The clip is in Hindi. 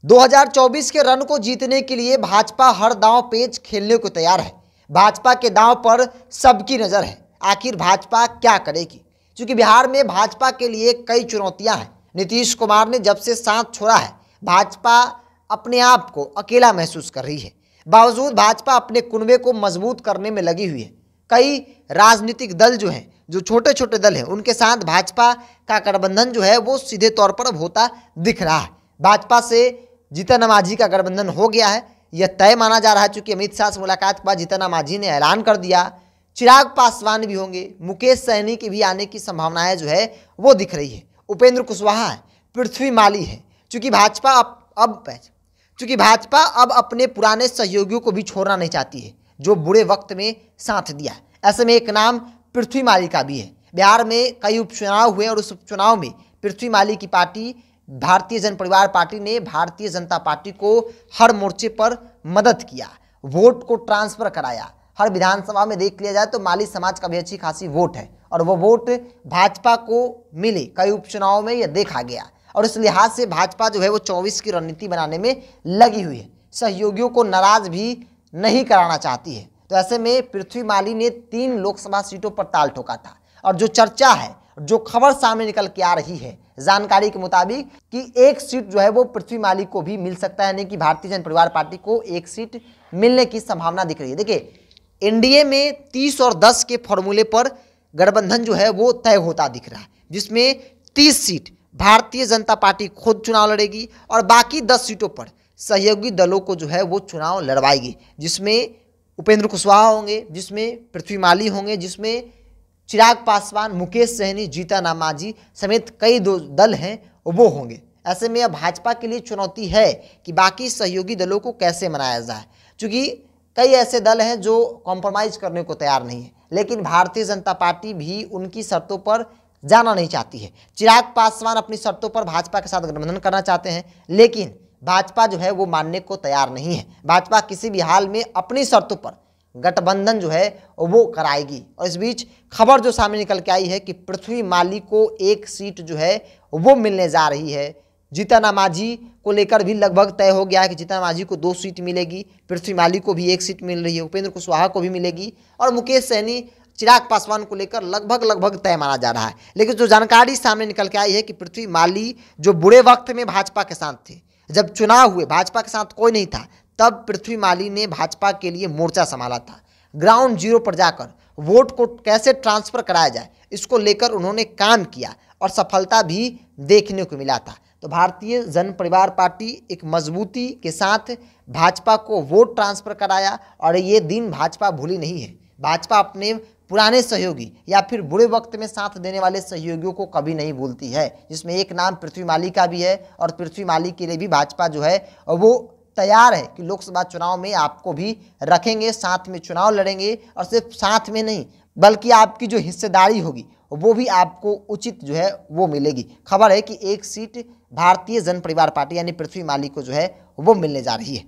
2024 के रण को जीतने के लिए भाजपा हर दांव पेच खेलने को तैयार है। भाजपा के दांव पर सबकी नजर है। आखिर भाजपा क्या करेगी? क्योंकि बिहार में भाजपा के लिए कई चुनौतियां हैं। नीतीश कुमार ने जब से साथ छोड़ा है, भाजपा अपने आप को अकेला महसूस कर रही है। बावजूद भाजपा अपने कुनबे को मजबूत करने में लगी हुई है। कई राजनीतिक दल जो हैं, जो छोटे छोटे दल हैं, उनके साथ भाजपा का गठबंधन जो है वो सीधे तौर पर अब होता दिख रहा है। भाजपा से जीतन मांझी का गठबंधन हो गया है, यह तय माना जा रहा है। चूंकि अमित शाह से मुलाकात के बाद जीतन मांझी ने ऐलान कर दिया, चिराग पासवान भी होंगे, मुकेश सहनी के भी आने की संभावनाएं जो है वो दिख रही है। उपेंद्र कुशवाहा है, पृथ्वी माली है। चूंकि भाजपा अब अपने पुराने सहयोगियों को भी छोड़ना नहीं चाहती है, जो बुरे वक्त में साथ दिया। ऐसे में एक नाम पृथ्वी माली का भी है। बिहार में कई उपचुनाव हुए और उस उपचुनाव में पृथ्वी माली की पार्टी भारतीय जन परिवार पार्टी ने भारतीय जनता पार्टी को हर मोर्चे पर मदद किया, वोट को ट्रांसफर कराया। हर विधानसभा में देख लिया जाए तो माली समाज का भी अच्छी खासी वोट है और वो वोट भाजपा को मिले। कई उपचुनावों में यह देखा गया और इस लिहाज से भाजपा जो है वो 24 की रणनीति बनाने में लगी हुई है। सहयोगियों को नाराज भी नहीं कराना चाहती है। तो ऐसे में पृथ्वी माली ने 3 लोकसभा सीटों पर ताल ठोका था और जो चर्चा है, जो खबर सामने निकल के आ रही है जानकारी के मुताबिक कि एक सीट जो है वो पृथ्वी माली को भी मिल सकता है, यानी कि भारतीय जन परिवार पार्टी को एक सीट मिलने की संभावना दिख रही है। देखिए, एनडीए में 30 और 10 के फॉर्मूले पर गठबंधन जो है वो तय होता दिख रहा है, जिसमें 30 सीट भारतीय जनता पार्टी खुद चुनाव लड़ेगी और बाकी 10 सीटों पर सहयोगी दलों को जो है वो चुनाव लड़वाएगी, जिसमें उपेंद्र कुशवाहा होंगे, जिसमें पृथ्वी माली होंगे, जिसमें चिराग पासवान, मुकेश सहनी, जीतन मांझी समेत कई दल हैं वो होंगे। ऐसे में अब भाजपा के लिए चुनौती है कि बाकी सहयोगी दलों को कैसे मनाया जाए, क्योंकि कई ऐसे दल हैं जो कॉम्प्रोमाइज़ करने को तैयार नहीं है, लेकिन भारतीय जनता पार्टी भी उनकी शर्तों पर जाना नहीं चाहती है। चिराग पासवान अपनी शर्तों पर भाजपा के साथ गठबंधन करना चाहते हैं, लेकिन भाजपा जो है वो मानने को तैयार नहीं है। भाजपा किसी भी हाल में अपनी शर्तों पर गठबंधन जो है वो कराएगी। और इस बीच खबर जो सामने निकल के आई है कि पृथ्वी माली को एक सीट जो है वो मिलने जा रही है। जीतन मांझी को लेकर भी लगभग तय हो गया है कि जीतन मांझी को 2 सीट मिलेगी, पृथ्वी माली को भी 1 सीट मिल रही है, उपेंद्र कुशवाहा को भी मिलेगी और मुकेश सहनी, चिराग पासवान को लेकर लगभग तय माना जा रहा है। लेकिन जो जानकारी सामने निकल के आई है कि पृथ्वी माली जो बुरे वक्त में भाजपा के साथ थे, जब चुनाव हुए भाजपा के साथ कोई नहीं था, तब पृथ्वी माली ने भाजपा के लिए मोर्चा संभाला था। ग्राउंड जीरो पर जाकर वोट को कैसे ट्रांसफर कराया जाए, इसको लेकर उन्होंने काम किया और सफलता भी देखने को मिला था। तो भारतीय जन परिवार पार्टी एक मजबूती के साथ भाजपा को वोट ट्रांसफर कराया और ये दिन भाजपा भूली नहीं है। भाजपा अपने पुराने सहयोगी या फिर बुरे वक्त में साथ देने वाले सहयोगियों को कभी नहीं भूलती है, जिसमें एक नाम पृथ्वी माली का भी है और पृथ्वी माली के लिए भी भाजपा जो है वो तैयार है कि लोकसभा चुनाव में आपको भी रखेंगे, साथ में चुनाव लड़ेंगे और सिर्फ साथ में नहीं बल्कि आपकी जो हिस्सेदारी होगी वो भी आपको उचित जो है वो मिलेगी। खबर है कि 1 सीट भारतीय जन परिवार पार्टी यानी पृथ्वी माली को जो है वो मिलने जा रही है।